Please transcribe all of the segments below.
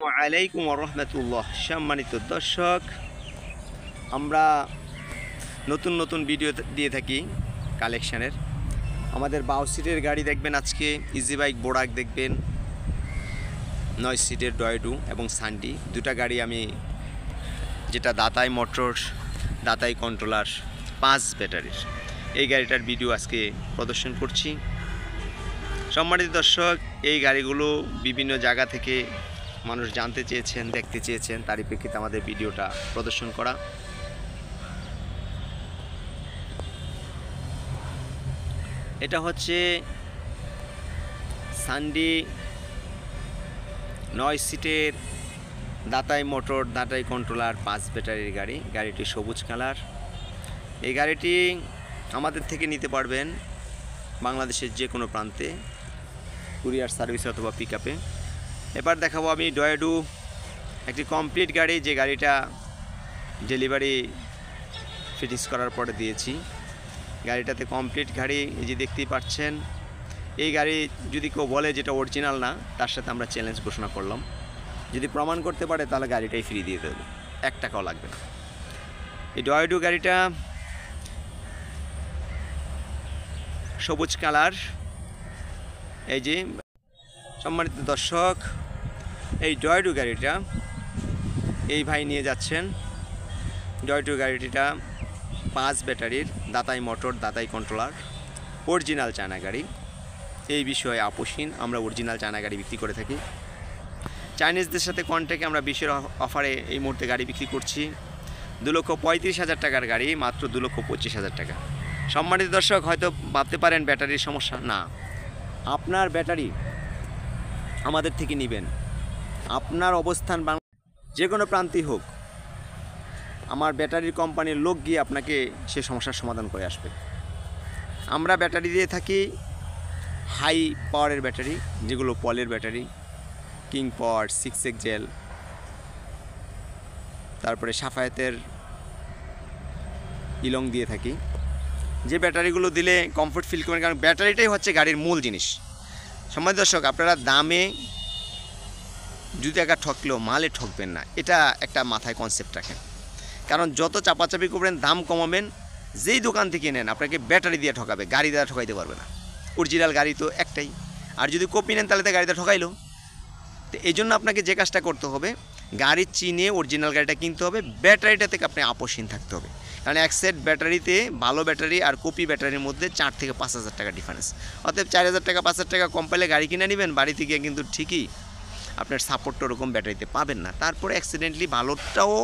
আলাইকুম রহমতুল্লাহ। সম্মানিত দর্শক, আমরা নতুন নতুন ভিডিও দিয়ে থাকি কালেকশানের। আমাদের 12 সিটের গাড়ি দেখবেন আজকে, ইজি বাইক বোরাক দেখবেন, 9 সিটের ডয়েডু এবং সান্ডি দুটা গাড়ি আমি, যেটা দাতাই মোটর, দাতাই কন্ট্রোলার 5 ব্যাটারির, এই গাড়িটার ভিডিও আজকে প্রদর্শন করছি। সম্মানিত দর্শক, এই গাড়িগুলো বিভিন্ন জায়গা থেকে মানুষ জানতে চেয়েছেন, দেখতে চেয়েছেন, তারই প্রেক্ষিতে আমাদের ভিডিওটা প্রদর্শন করা। এটা হচ্ছে সান্ডি 9 সিটের দাতাই মোটর, দাতাই কন্ট্রোলার 5 ব্যাটারির গাড়ি। গাড়িটি সবুজ কালার। এই গাড়িটি আমাদের থেকে নিতে পারবেন বাংলাদেশের যে কোনো প্রান্তে, কুরিয়ার সার্ভিস অথবা পিক আপে। এবার দেখাবো আমি ডয়েডু, একটি কমপ্লিট গাড়ি, যে গাড়িটা ডেলিভারি ফিটিংস করার পরে দিয়েছি। গাড়িটাতে কমপ্লিট গাড়ি, এই যে দেখতেই পাচ্ছেন। এই গাড়ি যদি কেউ বলে যেটা অরিজিনাল না, তার সাথে আমরা চ্যালেঞ্জ ঘোষণা করলাম। যদি প্রমাণ করতে পারে তাহলে গাড়িটাই ফ্রি দিয়ে দেবে, 1 টাকাও লাগবে না। এই ডয়েডু গাড়িটা সবুজ কালার। এই যে সম্মানিত দর্শক, এই ডয়েডু গাড়িটা এই ভাই নিয়ে যাচ্ছেন। ডয়েডু গাড়িটা 5 ব্যাটারির, দাতাই মোটর, দাতাই কন্ট্রোলার, অরিজিনাল চায়না গাড়ি। এই বিষয়ে আপোষহীন, আমরা অরিজিনাল চায়না গাড়ি বিক্রি করে থাকি। চাইনিজদের সাথে কন্ট্যাক্টে আমরা বিশেষ অফারে এই মুহূর্তে গাড়ি বিক্রি করছি। 2,35,000 টাকার গাড়ি মাত্র 2,25,000 টাকা। সম্মানিত দর্শক, হয়তো ভাবতে পারেন ব্যাটারির সমস্যা। না, আপনার ব্যাটারি আমাদের থেকে নেবেন, আপনার অবস্থান যে কোনো প্রান্তেই হোক, আমার ব্যাটারির কোম্পানির লোক গিয়ে আপনাকে সে সমস্যার সমাধান করে আসবে। আমরা ব্যাটারি দিয়ে থাকি হাই পাওয়ারের ব্যাটারি, যেগুলো পলের ব্যাটারি, কিং পাওয়ার, 6 এক্সেল, তারপরে সাফায়েতের ইলং দিয়ে থাকি। যে ব্যাটারিগুলো দিলে কমফোর্ট ফিল করবেন, কারণ ব্যাটারিটাই হচ্ছে গাড়ির মূল জিনিস। সম্মানিত দর্শক, আপনারা দামে 2 টাকা ঠকলেও মালে ঠকবেন না, এটা একটা মাথায় কনসেপ্ট রাখেন। কারণ যত চাপাচাপি করবেন, দাম কমাবেন, যেই দোকান থেকে নেন আপনাকে ব্যাটারি দিয়ে ঠকাবে, গাড়ি দ্বারা ঠকাইতে পারবে না। অরিজিনাল গাড়ি তো একটাই, আর যদি কপি নেন তাহলে তো গাড়িতে ঠকাইলো। তো এই জন্য আপনাকে যে কাজটা করতে হবে, গাড়ি চিনে অরিজিনাল গাড়িটা কিনতে হবে। ব্যাটারিটা থেকে আপনি আপোষহীন থাকতে হবে, কারণ এক সেট ব্যাটারিতে, ভালো ব্যাটারি আর কপি ব্যাটারির মধ্যে 4 থেকে 5,000 টাকা ডিফারেন্স। অতএব 4,000 টাকা 5,000 টাকা কম পাইলে গাড়ি কিনে নেবেন, বাড়িতে গিয়ে কিন্তু ঠিকই আপনার সাপোর্টটা ওরকম ব্যাটারিতে পাবেন না। তারপরে অ্যাক্সিডেন্টলি ভালোটাও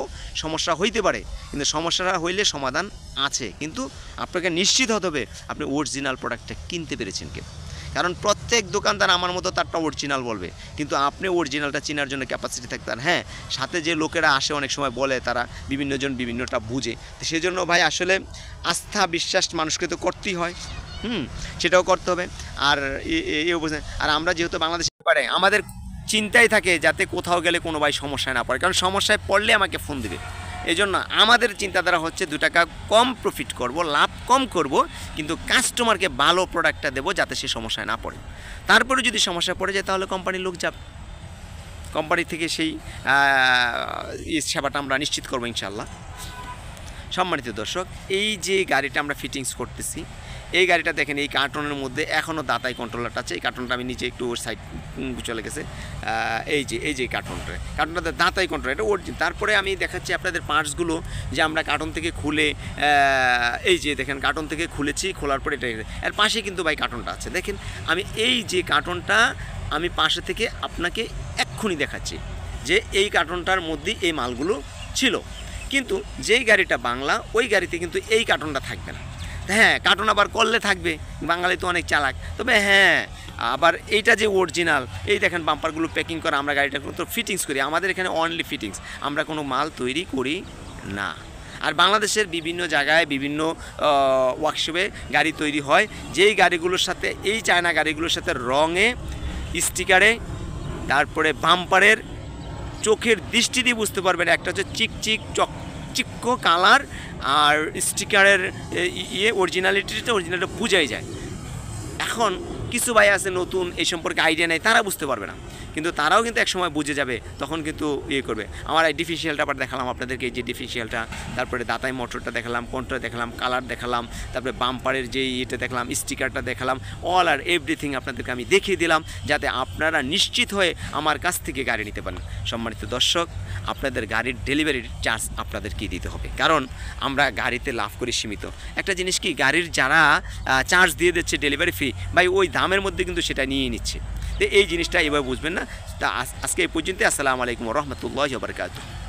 সমস্যা হইতে পারে, কিন্তু সমস্যাটা হইলে সমাধান আছে। কিন্তু আপনাকে নিশ্চিত হতে হবে আপনি অরিজিনাল প্রোডাক্টটা কিনতে পেরেছেন কিনা। কারণ প্রত্যেক দোকানদার আমার মতো তারটা অরিজিনাল বলবে, কিন্তু আপনি অরিজিনালটা চেনার জন্য ক্যাপাসিটি থাকতে পারেন। হ্যাঁ, সাথে যে লোকেরা আসে অনেক সময় বলে, তারা বিভিন্নজন বিভিন্নটা বুঝে, তো সেজন্য ভাই আসলে আস্থা বিশ্বাস মানুষকে তো করতেই হয়, সেটাও করতে হবে। আর আর আমরা যেহেতু বাংলাদেশে পারে, আমাদের চিন্তাই থাকে যাতে কোথাও গেলে কোনো ভাই সমস্যায় না পড়ে, কারণ সমস্যায় পড়লে আমাকে ফোন দিবে। এই জন্য আমাদের চিন্তাধারা হচ্ছে 2 টাকা কম প্রফিট করব, লাভ কম করব, কিন্তু কাস্টমারকে ভালো প্রোডাক্টটা দেবো যাতে সে সমস্যায় না পড়ে। তারপরে যদি সমস্যা পড়ে যায় তাহলে কোম্পানির লোক যাবে, কোম্পানি থেকে সেই সেবাটা আমরা নিশ্চিত করবো ইনশাল্লাহ। সম্মানিত দর্শক, এই যে গাড়িটা আমরা ফিটিংস করতেছি, এই গাড়িটা দেখেন, এই কার্টনের মধ্যে এখনও দাতাই কন্ট্রোলারটা আছে। এই কার্টনটা আমি নিচে একটু সাইড চলে গেছে। এই যে কার্টনটাতে দাতাই কন্ট্রোলার, এটা অরিজিনাল। তারপরে আমি দেখাচ্ছি আপনাদের পার্টসগুলো, যে আমরা কার্টন থেকে খুলে, এই যে দেখেন কার্টন থেকে খুলেছি, খোলার পরে এটা এর পাশে কিন্তু ভাই কার্টনটা আছে। দেখেন, আমি এই যে কার্টনটা আমি পাশে থেকে আপনাকে এক্ষুনি দেখাচ্ছি, যে এই কার্টনটার মধ্যেই এই মালগুলো ছিল। কিন্তু যেই গাড়িটা বাংলা, ওই গাড়িতে কিন্তু এই কার্টনটা থাকবে না। হ্যাঁ, কার্টন আবার করলে থাকবে, বাঙালি তো অনেক চালাক। তবে হ্যাঁ, আবার এইটা যে অরিজিনাল, এই দেখেন বাম্পারগুলো প্যাকিং করা, আমরা গাড়িটা তো ফিটিংস করি। আমাদের এখানে অনলি ফিটিংস, আমরা কোনো মাল তৈরি করি না। আর বাংলাদেশের বিভিন্ন জায়গায় বিভিন্ন ওয়ার্কশপে গাড়ি তৈরি হয়, যেই গাড়িগুলোর সাথে, এই চায়না গাড়িগুলোর সাথে রঙে, স্টিকারে, তারপরে বাম্পারের চোখের দৃষ্টি দিয়ে বুঝতে পারবেন, একটা হচ্ছে চিক্কো কালার, আর স্টিকারের অরিজিনালিটিটা বোঝাই যায়। এখন কিছু ভাই আছে নতুন, এই সম্পর্কে আইডিয়া নেই, তারা বুঝতে পারবে না। কিন্তু তারাও কিন্তু একসময় বুঝে যাবে, তখন কিন্তু ইয়ে করবে। আমার এই ডিফিশিয়ালটা আবার দেখালাম আপনাদেরকে, এই যে ডিফিশিয়ালটা, তারপরে দাতাই মোটরটা দেখালাম, কন্ট্রোল দেখালাম, কালার দেখালাম, তারপরে বাম্পারের যে ইয়েটা দেখলাম, স্টিকারটা দেখালাম, অল আর এভরিথিং আপনাদেরকে আমি দেখিয়ে দিলাম, যাতে আপনারা নিশ্চিত হয়ে আমার কাছ থেকে গাড়ি নিতে পারেন। সম্মানিত দর্শক, আপনাদের গাড়ির ডেলিভারির চার্জ আপনাদেরকেই দিতে হবে, কারণ আমরা গাড়িতে লাভ করি সীমিত। একটা জিনিস কি, গাড়ির যারা চার্জ দিয়ে দিচ্ছে ডেলিভারি ফি, ভাই ওই দামের মধ্যে কিন্তু সেটা নিয়ে নিচ্ছে। তো এই জিনিসটা এভাবে বুঝবেন না। তা আজকে এই পর্যন্ত। আসসালামু আলাইকুম ওয়া রাহমাতুল্লাহি ওয়া বারাকাতুহু।